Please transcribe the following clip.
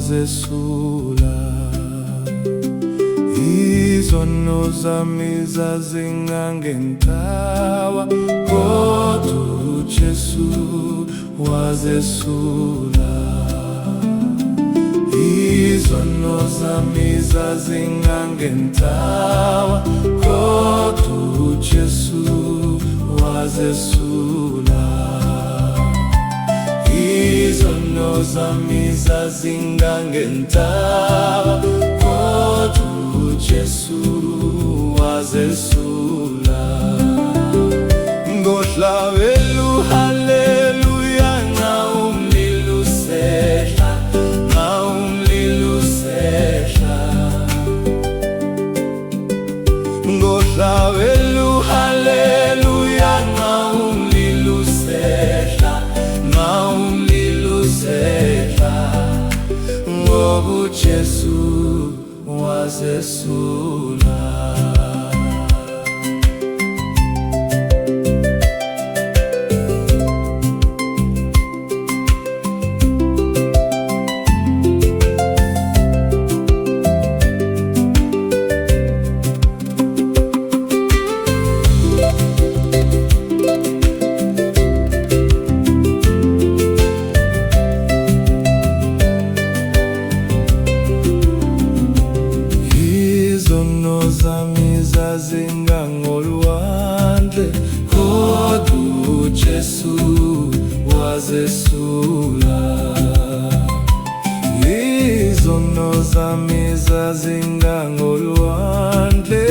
wazesula. Izono zami zazingangentawa, kodwa uJesu wazesula. Izono zami zazingangentawa, kodwa uJesu wazesula. Izono zami zazingangentawa, kodwa uJesu wazesula. Ngohlabelu haleluya, nxa umlilo usehla, nxa umlilo usehla. Ngohlabelu haleluya, nxa umlilo usehla, nxa umlilo usehla. Ngoba uJesu wazesula. Izono zami zazingangolwandle, kodwa uJesu wazesula. Izono zami zazingangolwandle,